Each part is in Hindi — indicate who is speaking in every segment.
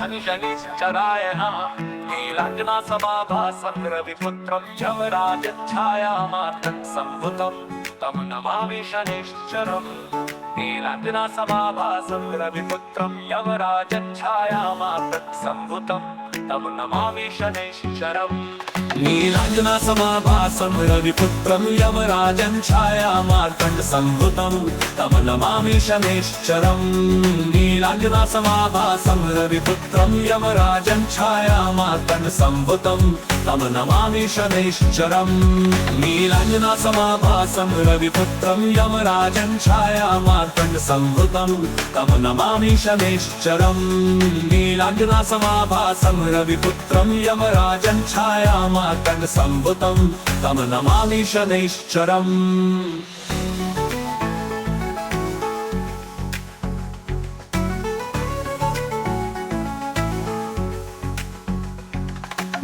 Speaker 1: शनि शनिश्चराय नमः। नीलाञ्जनासमाभासं रविपुत्रं यमराजच्छायामार्तं सम्भुतं तं नमामि शनैश्चरम्। नीलाञ्जनासमाभासं रविपुत्रं यमराजच्छायामार्तं सम्भुतं तं नमामि शनैश्चरम्। नीलाञ्जनासमाभासं रविपुत्रं यमराजं छायामार्तण्डसम्भुतं तं नमामि शनैश्चरम्। नीलाञ्जनासमाभासं रविपुत्रं यमराजं छायामार्तण्डसम्भुतं तं नमामि शनैश्चरम्। नीलाञ्जनासमाभासं रविपुत्रं यमराजं छायामार्तण्डसम्भुतं तं नमामि शनैश्चरम्। नीलाञ्जनासमाभासं रविपुत्रं यमराजं छायामार्तण्डसम्भुतं तं नमामि शनैश्चरम्।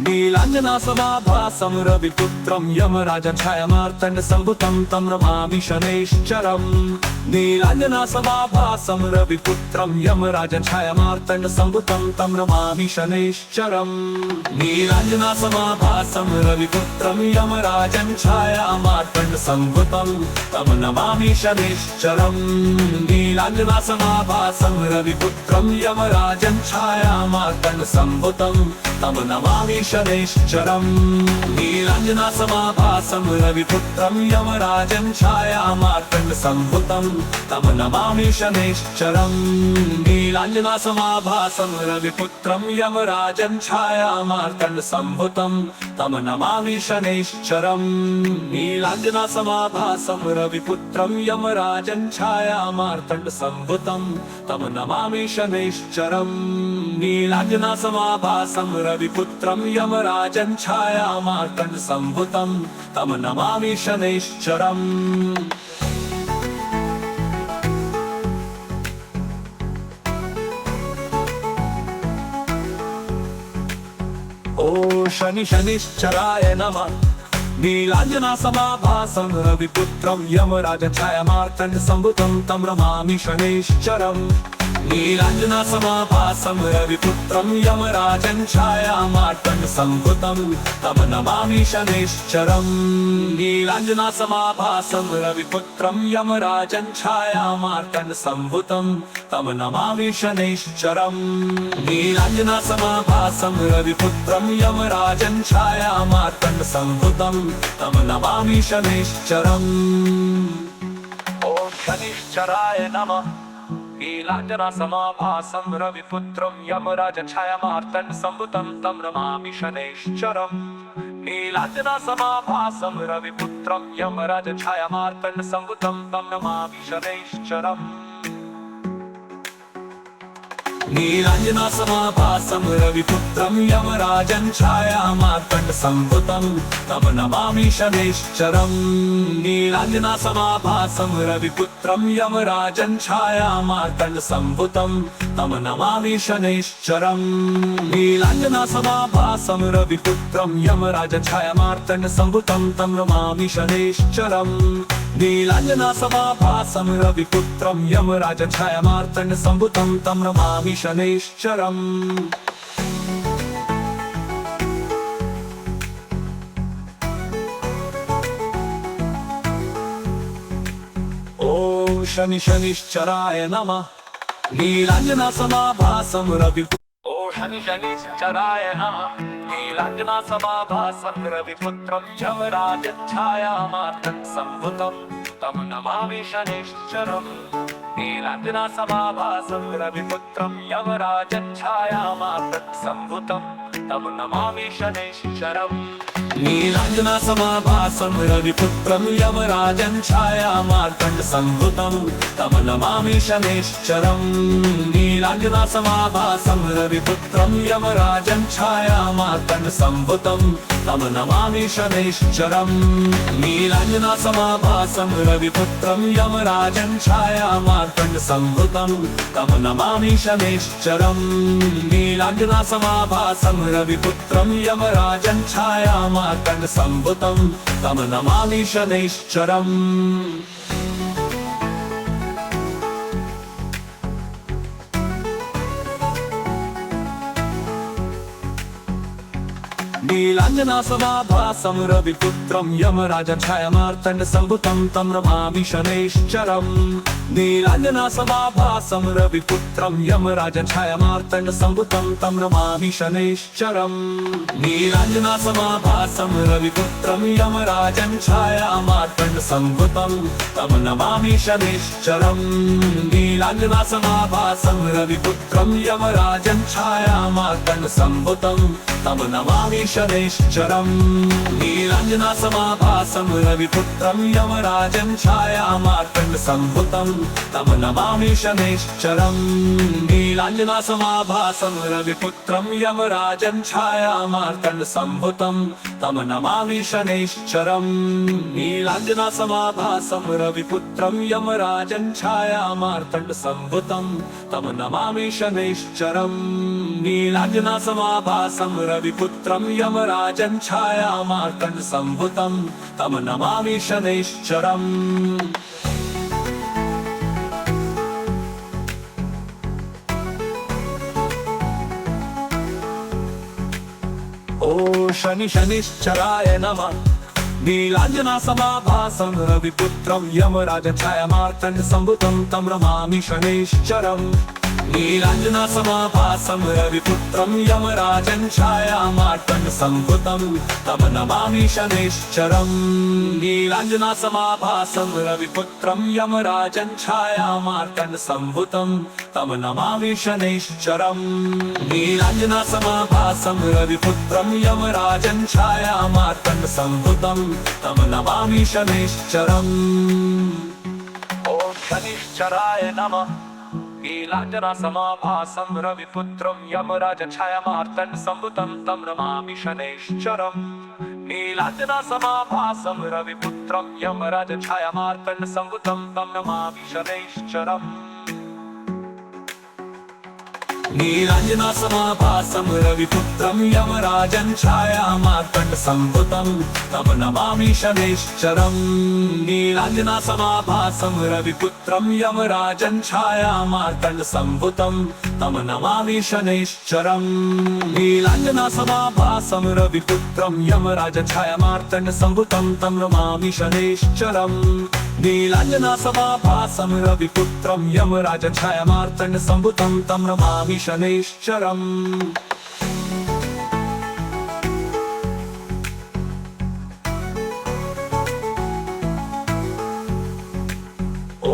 Speaker 1: नीलाञ्जनासमाभासं रविपुत्रं यमराजं छायामार्तण्डसम्भुतं तं नमामि शनैश्चरम्। नीलाञ्जनासमाभासं रविपुत्रं यमराजं छायामार्तण्डसम्भुतं तं नमामि शनैश्चरम्। नीलाञ्जनासमाभासं रविपुत्रं यमराजं छायामार्तण्डसम्भुतं तं नमामि शनैश्चरम्। नीलाञ्जनासमाभासं रविपुत्रं यमराजं छायामार्तण्डसम्भुतं तं नमामि शनैश्चरम्। नीलाञ्जनासमाभासं रविपुत्रं यमराजं छायामार्तण्डसम्भुतं तं नमामि शनैश्चरम्। नीलाञ्जनासमाभासं रविपुत्रं यमराजं छायामार्तण्डसम्भुतं तं नमामि शनैश्चरम्। नीलाञ्जनासमाभासं रविपुत्रं यमराजं छायामार्तण्डसम्भुतं तं नमामि शनैश्चरम्। नीलाञ्जनासमाभासं रविपुत्रं यमराजं छायामार्तण्डसम्भुतं तं नमामि शनैश्चरम्। ओ शनि शनिश्चराय नमः। नीलाञ्जनासमाभासं रविपुत्रं यमराजं छायामार्तण्डसम्भुतं तं नमामि शनैश्चरम्। नीलाञ्जनासमाभासं रविपुत्रं यमराजं छायामार्तण्डसम्भुतं तं नमामि शनैश्चरम्। नीलाञ्जनासमाभासं रविपुत्रं यमराजं छायामार्तण्डसम्भुतं तं नमामि शनैश्चरम्। नीलाञ्जनासमाभासं रविपुत्रं यमराजं छायामार्तण्डसम्भुतं तं नमामि शनैश्चरम्। ॐ शनिश्चराय नमः। नीलाञ्जनासमाभासं रविपुत्रं यमराजं छायामार्तण्डसम्भुतं तं नमामि शनैश्चरम्। नीलाञ्जनासमाभासं रविपुत्रं यमराजं छायामार्तण्डसम्भुतं तं नमामि शनैश्चरम्। नीलाञ्जनासमाभासं रविपुत्रं यमराजं छायामार्तण्डसम्भुतं तं नमामि शनैश्चरम्। नीलाञ्जनासमाभासं रविपुत्रं यमराजं छायामार्तण्डसम्भुतं तं नमामि शनैश्चरम्। नीलाञ्जनासमाभासं रविपुत्रं यमराजं छायामार्तण्डसम्भुतं तं नमामि शनैश्चरम्। नीलाञ्जनासमाभासं रविपुत्रं यमराजं छायामार्तण्डसम्भुतं तं नमामि शनैश्चरम्। ॐ शनि शनिश्चराय नमः। नीलाञ्जनासमाभासं रविपुत्रं शनि शनिश्चराय नमः। नीलाञ्जनासमाभासं रविपुत्रं यमराजं छायामार्तण्डसम्भुतं तं नमामि शनैश्चरम्। नीलाञ्जनासमाभासं रविपुत्रं यमराजं छायामार्तण्डसम्भुतं तं नमामि शनैश्चरम्। नीलाञ्जनासमाभासं रविपुत्रं यमराजं छायामार्तण्डसम्भुतं तं नमामि शनैश्चरम्। नीलाञ्जनासमाभासं रविपुत्रं यमराजं छायामार्तण्डसम्भुतं तं नमामि शनैश्चरम्। नीलाञ्जनासमाभासं रविपुत्रं यमराजं छायामार्तण्डसम्भुतं तं नमामि शनैश्चरम्। नीलाञ्जनासमाभासं रविपुत्रं यमराजं छायामार्तण्डसम्भुतं तं नमामि शनैश्चरम्। नीलाञ्जनासमाभासं रविपुत्रं यमराजछायामार्तण्डसम्भुतं तं नमामि शनैश्चरम् नीलाञ्जनासमाभासं रविपुत्रं यमराजछायामार्तण्डसम्भुतं तं नमामि शनैश्चरम् नीलाञ्जनासमाभासं रविपुत्रं यमराजछायामार्तण्डसम्भुतं तं नमामि शनैश्चरम् नीलाञ्जनासमाभासं रविपुत्रं यमराजछायामार्तण्डसम्भुतं तं नमामि शनैश्चरम् नीलाञ्जनासमाभासं रविपुत्रं यमराजछायामार्तण्डसम्भुतं तं नमामि शनैश्चरम् नीलाञ्जनासमाभासं रविपुत्रं यमराजछायामार्तण्डसम्भुतं तं नमामि शनैश्चरम् नीलाञ्जनासमाभासं रविपुत्रं यमराजछायामार्तण्डसम्भुतं तं नमामि शनैश्चरम् नीलाञ्जनासमाभासं रविपुत्रं यमराजछायामार्तण्डसम्भुतं तं नमामि शनैश्चरम् ओ शनिश्चराय नमः नीलाञ्जनासमाभासं रविपुत्रं यमराजछायामार्तण्डसम्भुतं तं नमामि शनैश्चरम् नीलाञ्जनासमाभासं रविपुत्रं यमराजछायामार्तण्डसम्भुतं तं नमामि शनैश्चरम् नीलाञ्जनासमाभासं रविपुत्रं यमराजछायामार्तण्डसम्भुतं तं नमामि शनैश्चरम् नीलाञ्जनासमाभासं रविपुत्रं यमराजछायामार्तण्डसम्भुतं तं नमामि शनैश्चरम् ॐ शनिश्चराय नमः नीलाञ्जनासमाभासं रविपुत्रं यमराजछायामार्तण्डसम्भुतं तं नमामि शनैश्चरम् नीलाञ्जनासमाभासं रविपुत्रं यमराजछायामार्तण्डसम्भुतं तं नमामि शनैश्चरम् नीलाञ्जनासमाभासं रविपुत्रं यमराजछायामार्तण्डसम्भुतं तं नमामि शनैश्चरम् नीलाञ्जनासमाभासं रविपुत्रं यमराजछायामार्तण्डसम्भुतं तं नमामि शनैश्चरम् नीलाञ्जनासमाभासं रविपुत्रं यमराजछायामार्तण्डसम्भुतं तं नमामि शनैश्चरम् नीलाञ्जनासमाभासं रविपुत्रं यमराजछायामार्तण्डसम्भुतं तं नमामि शनैश्चरम्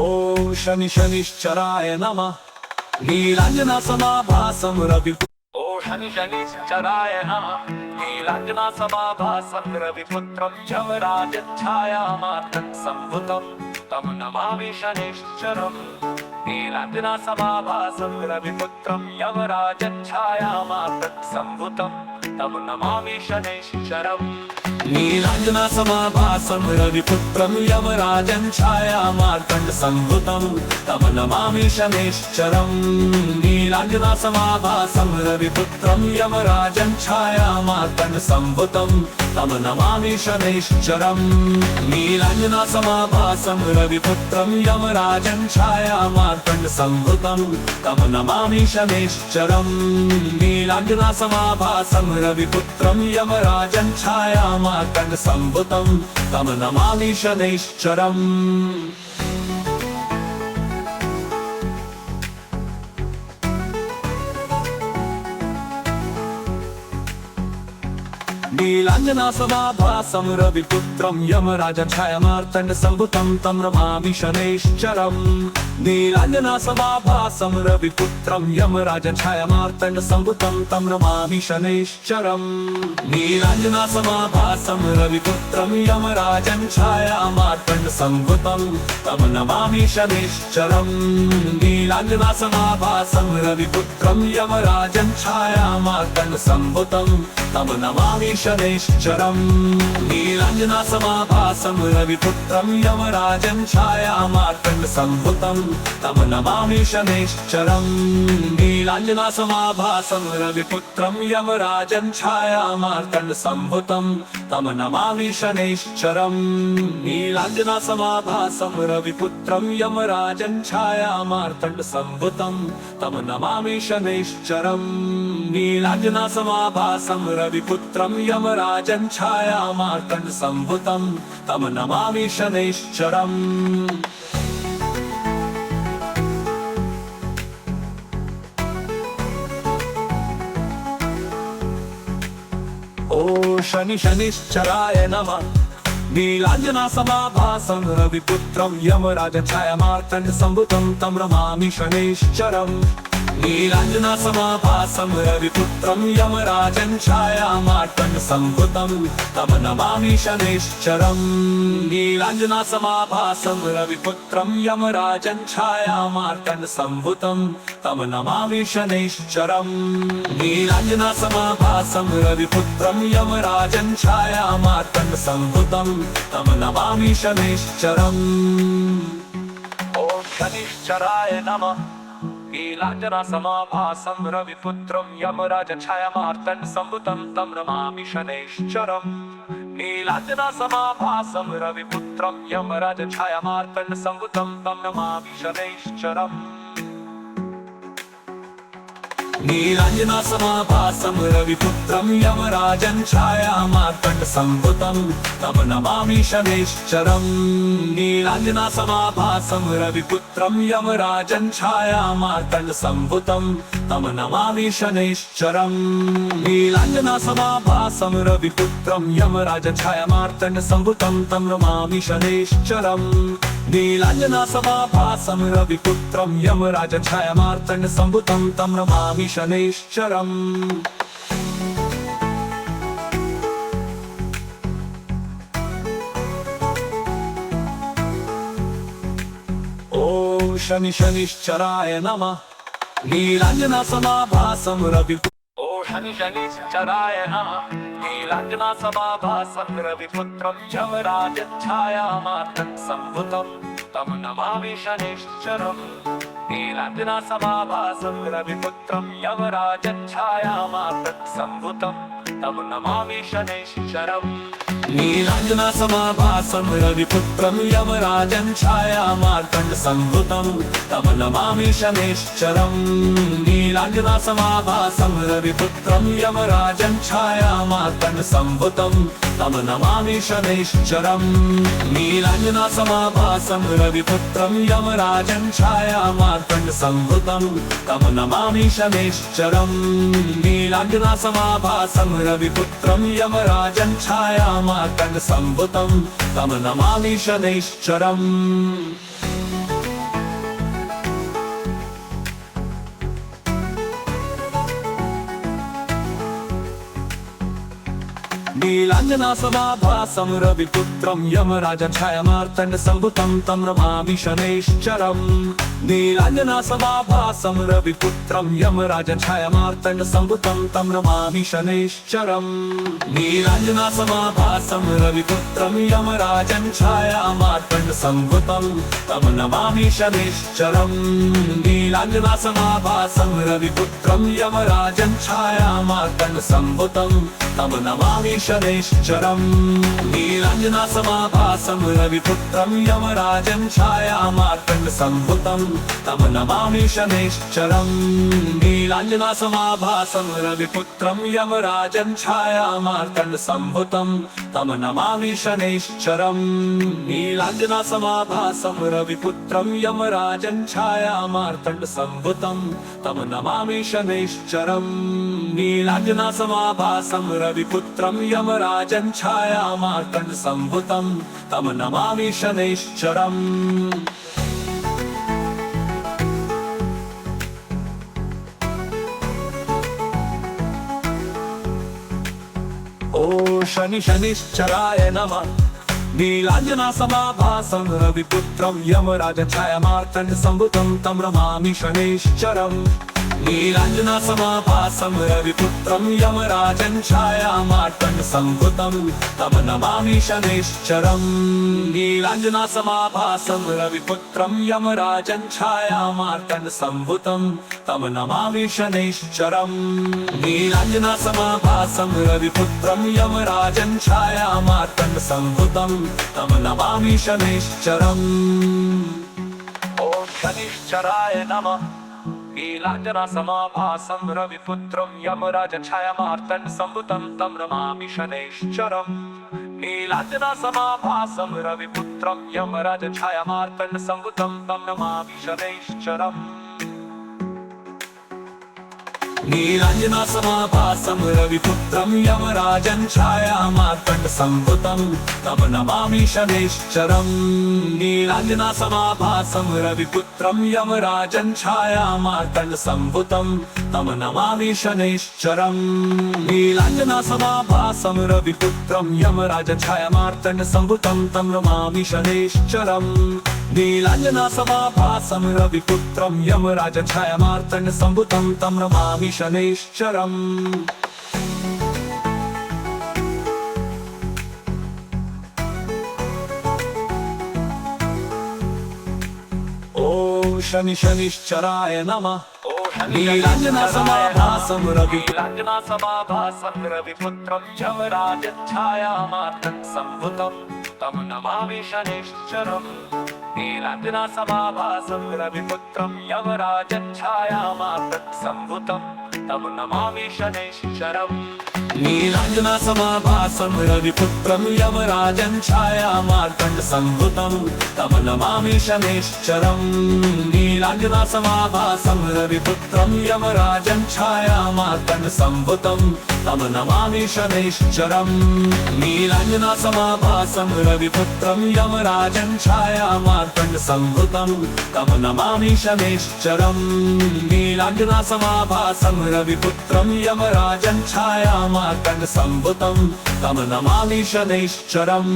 Speaker 1: ॐ शनिश्चराय नमः नीलाञ्जनासमाभासं शनिश्चराय नमः नीलाञ्जनासमाभासं रविपुत्रं यमराजछायामार्तण्डसम्भुतं तं नमामि शनैश्चरम् नीलाञ्जनासमाभासं रविपुत्रं यमराजछायामार्तण्डसम्भुतं तं नमामि शनैश्चरम् नीलाञ्जनासमाभासं रविपुत्रं यमराजछायामार्तण्डसम्भुतं तं नमामि शनैश्चरम् नीलाञ्जनासमाभासं रविपुत्रं यमराजछायामार्तण्डसम्भुतं तं नमामि शनैश्चरम् नीलाञ्जनासमाभासं रविपुत्रं यमराजछायामार्तण्डसम्भुतं तं नमामि शनैश्चरम् नीलाञ्जनासमाभासं रविपुत्रं यमराजछायामार्तण्डसम्भुतं तं नमामि शनैश्चरम् नीलाञ्जनासमाभासं रविपुत्रं यमराजछायामार्तण्डसम्भुतं तं नमामि शनैश्चरम् नीलाञ्जनासमाभासं रविपुत्रं यमराजछायामार्तण्डसम्भुतं तं नमामि शनैश्चरम् नीलाञ्जनासमाभासं रविपुत्रं यमराजछायामार्तण्डसम्भुतं तं नमामि शनैश्चरम् नीलाञ्जनासमाभासं रविपुत्रं यमराजछायामार्तण्डसम्भुतं तं नमामि शनैश्चरम् नीलाञ्जनासमाभासं रविपुत्रं यमराजछायामार्तण्डसम्भुतं तं नमामि शनैश्चरम् नीलाञ्जनासमाभासं रविपुत्रं यमराजं छायामार्तण्डसम्भुतं तं नमामि शनैश्चरम् नीलाञ्जनासमाभासं रविपुत्रं यमराजं छायामार्तण्डसम्भुतं तं नमामि शनैश्चरम् नीलाञ्जनासमाभासं रविपुत्रं यमराजं छायामार्तण्डसम्भुतं तं नमामि शनैश्चरम् ओ शनिश्चराय नमः नीलाञ्जनासमाभासं रविपुत्रं यमराजं छायामार्तण्डसम्भुतं तं नमामि शनैश्चरम् नीलाञ्जनासमाभासं रविपुत्रं यमराजं छायामार्तण्डसम्भुतं तं नमामि शनैश्चरम् नीलाञ्जनासमाभासं रविपुत्रं यमराजं छायामार्तण्डसम्भुतं तं नमामि शनैश्चरम् नीलाञ्जनासमाभासं रविपुत्रं यमराजं छायामार्तण्डसम्भुतं तं नमामि शनैश्चरम् ॐ शनिश्चराय नमः नीलाञ्जनासमाभासं रविपुत्रं यमराजं छायामार्तण्डसम्भुतं तं नमामि शनैश्चरम् नीलाञ्जनासमाभासं रविपुत्रं यमराजं छायामार्तण्डसम्भुतं तं नमामि शनैश्चरम् नीलाञ्जनासमाभासं रविपुत्रं यमराजं छायामार्तण्डसम्भुतं तं नमामि शनैश्चरम् नीलाञ्जनासमाभासं रविपुत्रं यमराजं छायामार्तण्डसम्भुतं तं नमामि शनैश्चरम् नीलाञ्जनासमाभासं रविपुत्रं यमराजं छायामार्तण्डसम्भुतं तं नमामि शनैश्चरम् नीलाञ्जनासमाभासं रविपुत्रं यमराजं छायामार्तण्डसम्भुतं तं नमामि शनैश्चरम् ॐ शनिश्चराय नमः नीलाञ्जनासमाभासं शनिश्चराय नमः नीलाञ्जनासमाभासं रविपुत्रं यमराजं छायामार्तण्डसम्भुतं तं नमामि शनैश्चरम् नीलाञ्जनासमाभासं रविपुत्रं यमराजं छायामार्तण्डसम्भुतं तं नमामि शनैश्चरम् नीलाञ्जनासमाभासं रविपुत्रं यमराजं छायामार्तण्डसम्भुतं तं नमामि शनैश्चरम् नीलाञ्जनासमाभासं रविपुत्रं यमराजं छायामार्तण्डसम्भुतं तं नमामि शनैश्चरम् नीलाञ्जनासमाभासं रविपुत्रं यमराजं छायामार्तण्डसम्भुतं तं नमामि शनैश्चरम् नीलाञ्जनासमाभासं रविपुत्रं यमराजं छायामार्तण्डसम्भुतं तं नमामि शनैश्चरम् नीलाञ्जनासमाभासं रविपुत्रं यमराजं छायामार्तण्डसम्भुतं तं नमामि शनैश्चरम् नीलाञ्जनासमाभासं रविपुत्रं यमराजं छायामार्तण्डसम्भुतं तं नमामि शनैश्चरम् नीलाञ्जनासमाभासं रविपुत्रं यमराजं छायामार्तण्डसम्भुतं तं नमामि शनैश्चरम् नीलाञ्जनासमाभासं रविपुत्रं यमराजं छायामार्तण्डसम्भुतं तं नमामि शनैश्चरम् नीलाञ्जनासमाभासं रविपुत्रं यमराजं छायामार्तण्डसम्भुतं तं नमामि शनैश्चरम् नीलाञ्जनासमाभासं रविपुत्रं यमराजं छायामार्तण्डसम्भुतं तं नमामि शनैश्चरम् नीलाञ्जनासमाभासं रविपुत्रं यमराजं छायामार्तण्डसम्भुतं तं नमामि शनैश्चरम् नीलाञ्जनासमाभासं रविपुत्रं यमराजं छायामार्तण्डसम्भुतं तं नमामि शनैश्चरम् ॐ शनिश्चराय नमः नीलाञ्जनासमाभासं रविपुत्रं यमराजं छायामार्तण्डसम्भुतं तं नमामि शनैश्चरम् नीलाञ्जनसमाभासं रविपुत्रं यमराजं छायामार्तण्डसम्भुतं तं नमामि शनैश्चरम् नीलाञ्जनसमाभासं रविपुत्रं यमराजं छायामार्तण्डसम्भुतं तं नमामि शनैश्चरम् नीलाञ्जनसमाभासं रविपुत्रं यमराजं छायामार्तण्डसम्भुतं तं नमामि शनैश्चरम् ॐ शनिश्चराय नमः नीलाञ्जनसमाभासं रविपुत्रं यमराजछायामार्तण्डसम्भुतं तं नमामि शनैश्चरम् नीलाञ्जनसमाभासं रविपुत्रं यमराजछायामार्तण्डसम्भुतं तं नमामि शनैश्चरम् नीलाञ्जनसमाभासं रविपुत्रं यमराजं छायामार्तण्डसम्भुतं तं नमामि शनैश्चरम् नीलाञ्जनसमाभासं रविपुत्रं यमराजं छायामार्तण्डसम्भुतं तं नमामि शनैश्चरम् नीलाञ्जनसमाभासं रविपुत्रं यमराजं छायामार्तण्डसम्भुतं तं नमामि शनैश्चरम् नीलाञ्जनसमाभासं रविपुत्रं यमराजं छायामार्तण्डसम्भुतं तं नमामि शनैश्चरम् ॐ शनिश्चराय नमः नीलाञ्जनसमाभासं रविपुत्रं यमराजं छायामार्तण्डसम्भुतं तं नमामि शनैश्चरम् नीलाञ्जनसमाभासं रविपुत्रं यमराजं छायामार्तण्डसम्भुतं तं नमामि शनैश्चरम् नीलाञ्जनसमाभासं रविपुत्रं यमराजं छायामार्तण्डसम्भुतं तं नमामि शनैश्चरम् नीलाञ्जनसमाभासं रविपुत्रं यमराजं छायामार्तण्डसम्भुतं तं नमामि शनैश्चरम् नीलाञ्जनसमाभासं रविपुत्रं यमराजं छायामार्तण्डसम्भुतं तं नमामि शनैश्चरम् नीलाञ्जनसमाभासं रविपुत्रं यमराजं छायामार्तण्डसम्भुतं तं नमामि शनैश्चरम्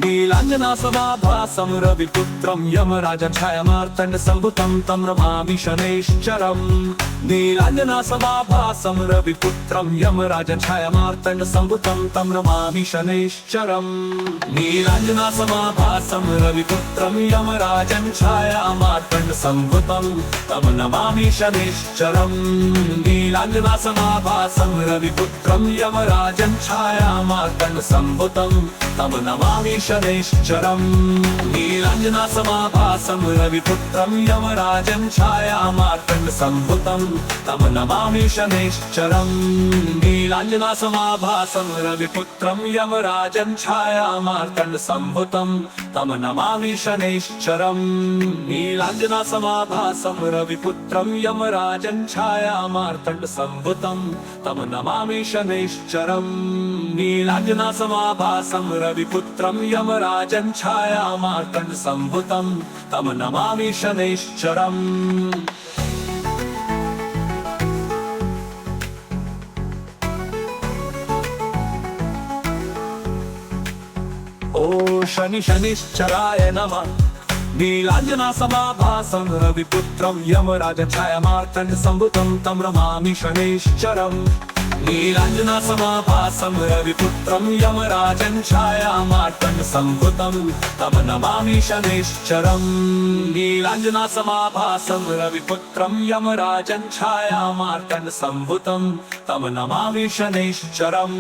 Speaker 1: नीलाञ्जनसमाभासं रविपुत्रं यमराजं छायामार्तण्डसम्भुतं तं नमामि शनैश्चरम् नीलाञ्जनसमाभासं रविपुत्रं यमराजं छायामार्तण्डसम्भुतं तं नमामि शनैश्चरम् नीलाञ्जनसमाभासं रविपुत्रं यमराजं छायामार्तण्डसम्भुतं तं नमामि शनैश्चरम् नीलाञ्जनसमाभासं रविपुत्रं यमराजं छायामार्तण्डसम्भुतं तं नमामि शनैश्चरम् नीलाञ्जनसमाभासं रविपुत्रं यमराजं छायामार्तण्डसम्भुतं तं नमामि शनैश्चरम् नीलाञ्जनसमाभासं रविपुत्रं यमराजं छायामार्तण्डसम्भुतं तं नमामि शनैश्चरम् नीलाञ्जनसमाभासं रविपुत्रं यमराजं छायामार्तण्डसम्भुतं तं नमामि शनैश्चरम् नीलाञ्जनसमाभासं रविपुत्रं यमराजं छायामार्तण्डसम्भुतं तं नमामि शनैश्चरम् ॐ शनिश्चराय नमः नीलाञ्जनसमाभासं रविपुत्रं यमराजं छायामार्तण्डसम्भुतं तं नमामि शनैश्चरम् नीलाञ्जनसमाभासं रविपुत्रं यमराजं छायामार्तण्डसम्भुतं तं नमामि शनैश्चरम् नीलाञ्जनसमाभासं रविपुत्रं यमराजं छायामार्तण्डसम्भुतं तं नमामि शनैश्चरम्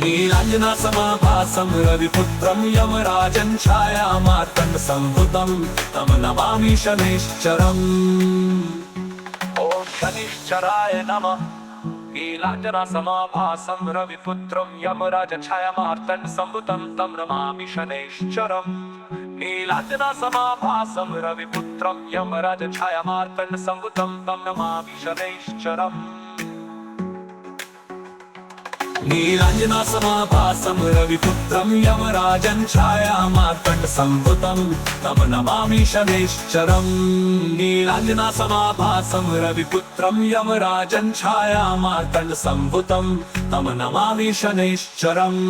Speaker 1: नीलाञ्जनसमाभासं रविपुत्रं यमराजं छायामार्तण्डसम्भुतं तं नमामि शनैश्चरम् ॐ शनिश्चराय नमः नीलाञ्जनसमाभासं रविपुत्रं यमराजं छायामार्तण्डसम्भुतं तं नमामि शनैश्चरम् नीलाञ्जनसमाभासं रविपुत्रं यमराजं छायामार्तण्डसम्भुतं तं नमामि शनैश्चरम् नीलाञ्जनासमाभासं रविपुत्रं यमराजं छायामार्तण्डसम्भुतं तं नमामि शनैश्चरम् नीलाञ्जनासमाभासं रविपुत्रं यमराजं छायामार्तण्डसम्भुतं तं नमामि शनैश्चरम्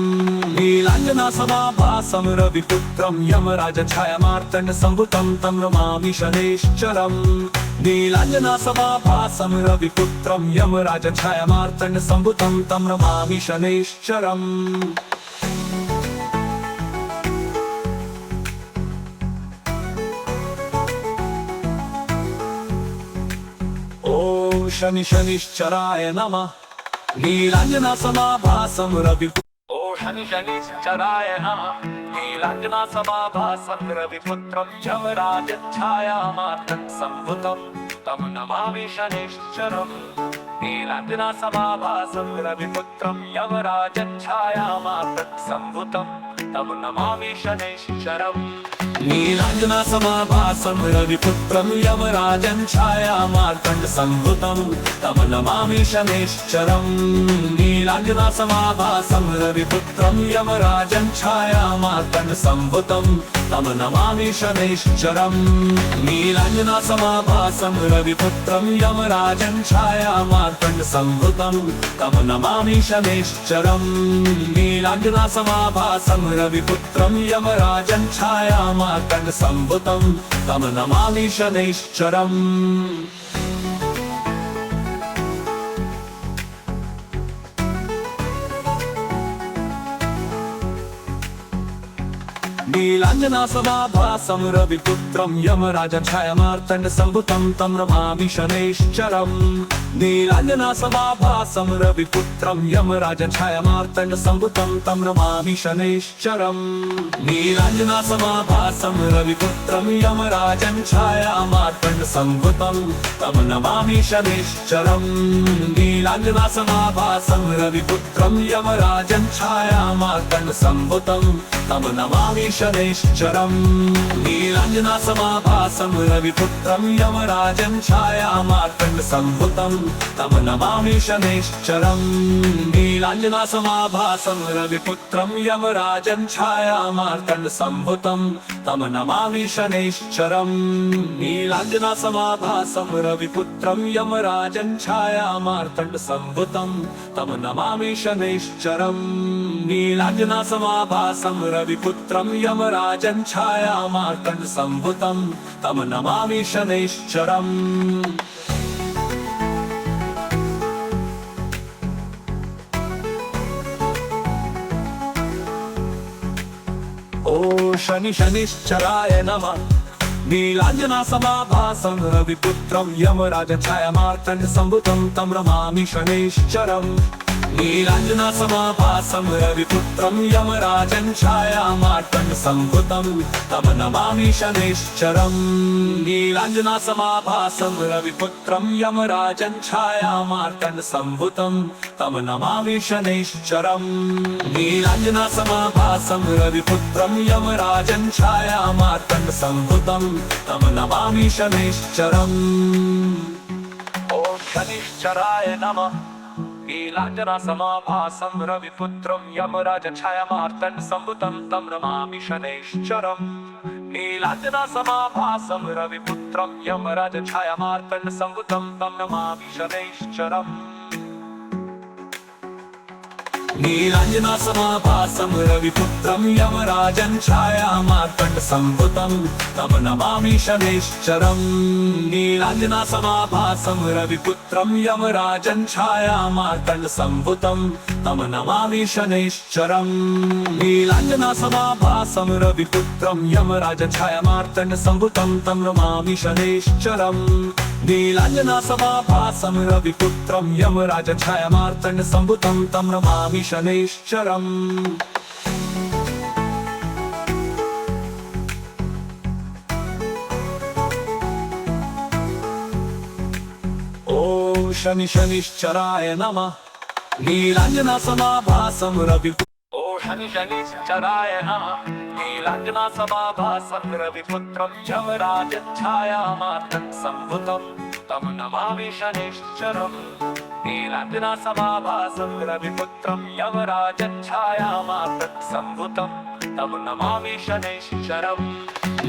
Speaker 1: नीलाञ्जनासमाभासं रविपुत्रं यमराजं छायामार्तण्डसम्भुतं तं नमामि शनैश्चरम् नीलाञ्जनासमाभासं रविपुत्रं यमराजं छायामार्तण्डसम्भुतं तं नमामि शनैश्चरम् ॐ शनिश्चराय नमः नीलाञ्जनासमाभासं शनिश्चराय नमः नीलाञ्जनासमाभासं रविपुत्रं यमराजं छायामार्तण्डसम्भुतं तं नमामि शनैश्चरम् नीलाञ्जनासमाभासं रविपुत्रं यमराजं छायामार्तण्डसम्भुतं तं नमामि शनैश्चरम् नीलाञ्जनासमाभासं रविपुत्रं यमराजं छायामार्तण्डसम्भुतं तं नमामि शनैश्चरम् नीलाञ्जनासमाभासं रविपुत्रं यमराजं छायामार्तण्डसम्भुतं तं नमामि शनैश्चरम् नीलाञ्जनासमाभासं रविपुत्रं यमराजं छायामार्तण्डसम्भुतं तं नमामि शनैश्चरम् नीलाञ्जनासमाभासं रविपुत्रं यमराजं छायामार्तण्डसम्भुतं तं नमामि शनैश्चरम् नीलाञ्जनासमाभासं रविपुत्रं यमराजं छायामार्तण्डसम्भुतं तं नमामि शनैश्चरम् नीलाञ्जनासमाभासं रविपुत्रं यमराजं छायामार्तण्डसम्भुतं तं नमामि शनैश्चरम् नीलाञ्जनासमाभासं रविपुत्रं यमराजं छायामार्तण्डसम्भुतं तं नमामि शनैश्चरम् नीलाञ्जनासमाभासं रविपुत्रं यमराजं छायामार्तण्डसम्भुतं तं नमामि शनैश्चरम् नीलाञ्जनासमाभासं रविपुत्रं यमराजं छायामार्तण्डसम्भुतं तं नमामि शनैश्चरम् नीलाञ्जनासमाभासं रविपुत्रं यमराजं छायामार्तण्डसम्भुतं तं नमामि शनैश्चरम् नीलाञ्जनासमाभासं रविपुत्रं यमराजं छायामार्तण्डसम्भुतं तं नमामि शनैश्चरम् नीलाञ्जनासमाभासं रविपुत्रं यमराजं छायामार्तण्डसम्भुतं तं नमामि शनैश्चरम् ॐ शनिश्चराय नमः नीलाञ्जनासमाभासं रविपुत्रं यमराजं छायामार्तण्डसम्भुतं तं नमामि शनैश्चरम् नीलाञ्जनासमाभासं रविपुत्रं यमराजं छायामार्तण्डसम्भुतं तं नमामि शनैश्चरम् नीलाञ्जनासमाभासं रविपुत्रं यमराजं छायामार्तण्डसम्भुतं तं नमामि शनैश्चरम् नीलाञ्जनासमाभासं रविपुत्रं यमराजं छायामार्तण्डसम्भुतं तं नमामि शनैश्चरम् ॐ शनिश्चराय नमः नीलाञ्जनासमाभासं रविपुत्रं यमराजं छायामार्तण्डसम्भुतं तं नमामि शनैश्चरम् नीलाञ्जनासमाभासं रविपुत्रं यमराजं छायामार्तण्डसम्भुतं तं नमामि शनैश्चरम् नीलाञ्जनासमाभासं रविपुत्रं यमराजं छायामार्तण्डसम्भुतं तं नमामि शनैश्चरम् नीलाञ्जनासमाभासं रविपुत्रं यमराजं छायामार्तण्डसम्भुतं तं नमामि शनैश्चरम् नीलाञ्जनासमाभासं रविपुत्रं यमराजं छायामार्तण्डसम्भुतं तं नमामि शनैश्चरम् नीलाञ्जनासमाभासं रविपुत्रं यमराजं छायामार्तण्डसम्भुतं तं नमामि शनैश्चरम् ॐ शनिश्चराय नमः नीलाञ्जनासमाभासं शनिश्चराय नमः नीलाञ्जनासमाभासं रविपुत्रं यमराजं छायामार्तण्डसम्भुतं तं नमामि शनैश्चरम् नीलाञ्जनासमाभासं रविपुत्रं यमराजं छायामार्तत्सम्भुतं तं नमामि शनैश्चरम्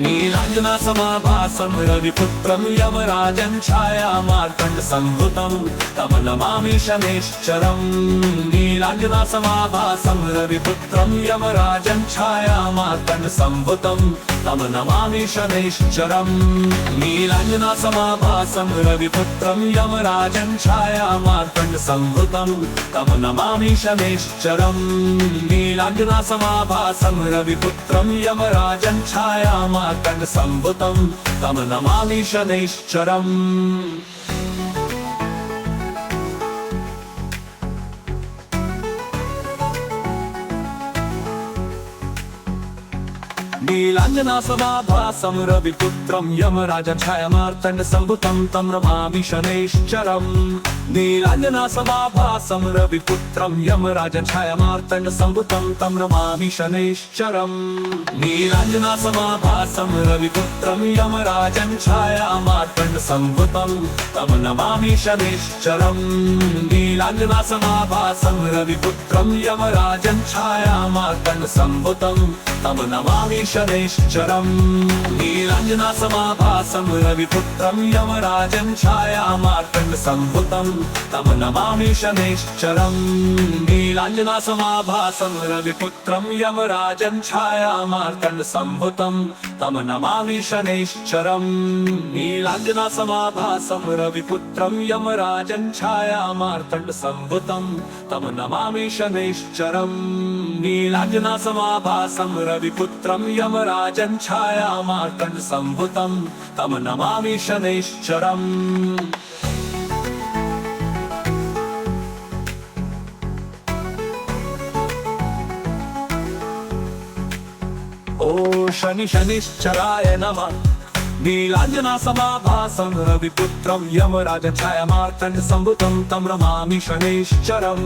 Speaker 1: नीलाञ्जनासमाभासं रविपुत्रं यमराजं छायामार्तण्डसम्भुतं तं नमामि शनैश्चरम् नीलाञ्जनासमाभासं रविपुत्रं यमराजं छायामार्तण्डसम्भुतं तं नमामि शनैश्चरम् नीलाञ्जनासमाभासं रविपुत्रं यमराजं छायामार्तण्डसम्भुतं तं नमामि शनैश्चरम् नीलाञ्जनासमाभासं रविपुत्रं यमराजं छायामार्तण्डसम्भुतं तं नमामि शनैश्चरम् नीलाञ्जनासमाभासं रविपुत्रं यमराजं छायामार्तण्डसम्भुतं तं नमामि शनैश्चरम् नीलाञ्जनासमाभासं रविपुत्रं यमराजं छायामार्तण्डसम्भुतं तं नमामि शनैश्चरम् नीलाञ्जनासमाभासं रविपुत्रं यमराजं छायामार्तण्डसम्भुतं तं नमामि शनैश्चरम् नीलाञ्जनासमाभासं रविपुत्रं यमराजं छायामार्तण्डसम्भुतं तं नमामि शनैश्चरम् नीलाञ्जनासमाभासं रविपुत्रं यमराजं छायामार्तण्डसम्भुतं तं नमामि शनैश्चरम् नीलाञ्जनासमाभासं रविपुत्रं यमराजं छायामार्तण्डसम्भुतं तं नमामि शनैश्चरम् नीलाञ्जनासमाभासं रविपुत्रं यमराजं छायामार्तण्डसम्भुतं तं नमामि शनैश्चरम् नीलाञ्जनासमाभासं रविपुत्रं यमराजं छायामार्तण्डसम्भुतं तं नमामि शनैश्चरम् ओ शनि शनिश्चराय नमः नीलाञ्जनासमाभासं रविपुत्रं यमराजं छायामार्तण्डसम्भुतं तं नमामि शनैश्चरम्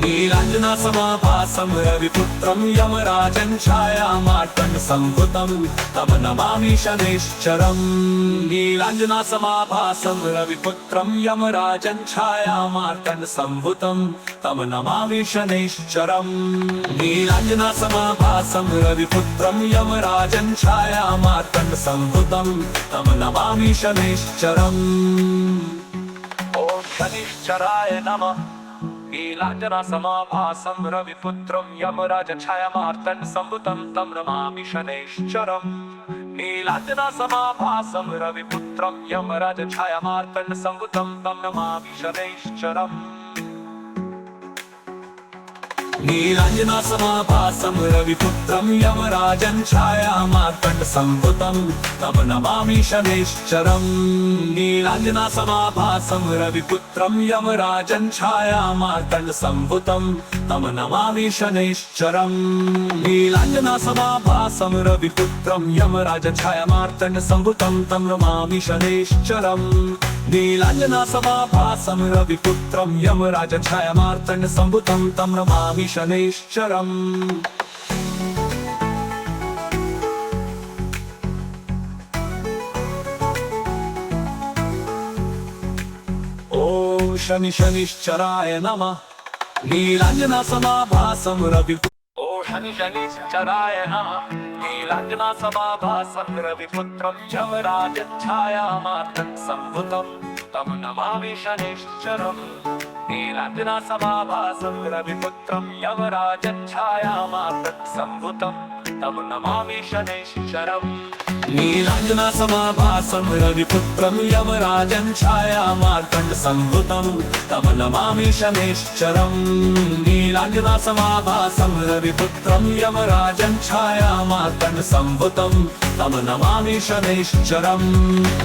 Speaker 1: नीलाञ्जनासमाभासं रविपुत्रं यमराजं छायामार्तण्डसम्भुतं तं नमामि शनैश्चरम् नीलाञ्जनासमाभासं रविपुत्रं यमराजं छायामार्तण्डसम्भुतं तं नमामि शनैश्चरम् नीलाञ्जनासमाभासं रविपुत्रं यमराजं छायामार्तण्डसम्भुतं तं नमामि शनैश्चरम् ॐ शनिश्चराय नमः नीलाञ्जनासमाभासं रविपुत्रं यमराजं छायामार्तण्डसम्भुतं तं नमामि शनैश्चरम् नीलाञ्जनासमाभासं रविपुत्रं यमराजं छायामार्तण्डसम्भुतं तं नमामि शनैश्चरम् नीलाञ्जनासमाभासं रविपुत्रं यमराजं छायामार्तण्डसम्भुतं तं नमामि शनैश्चरम् नीलाञ्जनासमाभासं रविपुत्रं यमराजं छायामार्तण्डसम्भुतं तं नमामि शनैश्चरम् नीलाञ्जनासमाभासं रविपुत्रं यमराजं छायामार्तण्डसम्भुतं तं नमामि शनैश्चरम् नीलाञ्जनासमाभासं रविपुत्रं यमराजं छायामार्तण्डसम्भुतं तं नमामि शनैश्चरम् ॐ शनि शनिश्चराय नमः नीलाञ्जनासमाभासं रविपुत्रं शनि शनिश्चराय नमः नीलाञ्जनासमाभासं रविपुत्रं यमराजं छायामार्तण्डसम्भुतं तं नमामि शनैश्चरम् नीलाञ्जनासमाभासं रविपुत्रं यमराजं छायामार्तण्डसम्भुतं तं नमामि शनैश्चरम् नीलाञ्जनासमाभासं रविपुत्रं यमराजं छायामार्तण्डसम्भुतं तं नमामि शनैश्चरम् नीलाञ्जनासमाभासं रविपुत्रं यमराजं छायामार्तण्डसम्भुतं तं नमामि शनैश्चरम्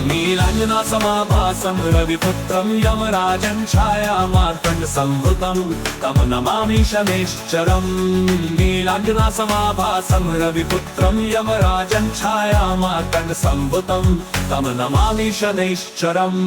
Speaker 1: नीलाञ्जनासमाभासं रविपुत्रं यमराजं छायामार्तण्डसम्भुतं तं नमामि शनैश्चरम् नीलाञ्जनासमाभासं रविपुत्रं यमराजं छायामार्तण्डसम्भुतं तं नमामि शनैश्चरम्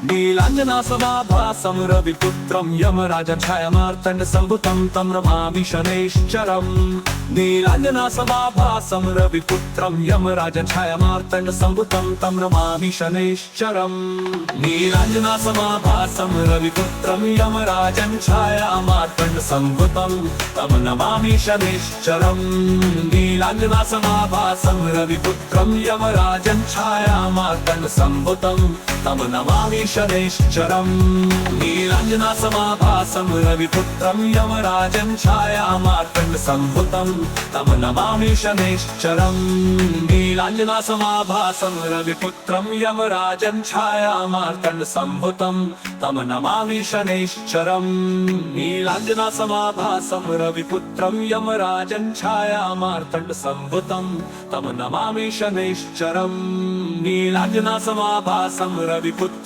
Speaker 1: नीलाञ्जनासमाभासं रविपुत्रं यमराजं छायामार्तण्डसम्भुतं तं नमामि शनैश्चरम् नीलाञ्जनासमाभासं रविपुत्रं यमराजं छायामार्तण्डसम्भुतं तं नमामि शनैश्चरम् नीलाञ्जनासमाभासं रविपुत्रं यमराजं छायामार्तण्डसम्भुतं तं नमामि शनैश्चरम् नीलाञ्जनासमाभासं रविपुत्रं यमराजं छायामार्तण्डसम्भुतं तं नमामि शनैश्चरम् नीलाञ्जनासमाभासं रविपुत्रं यमराजं छायामार्तण्डसम्भुतं तं नमामि शनैश्चरम् नीलाञ्जनासमाभासं रविपुत्रं यमराजं छायामार्तण्डसम्भुतं तं नमामि शनैश्चरम् नीलाञ्जनासमाभासं रविपुत्रं यमराजं छायामार्तण्डसम्भुतं तं नमामि शनैश्चरम् नीलाञ्जनासमाभासं रविपुत्रं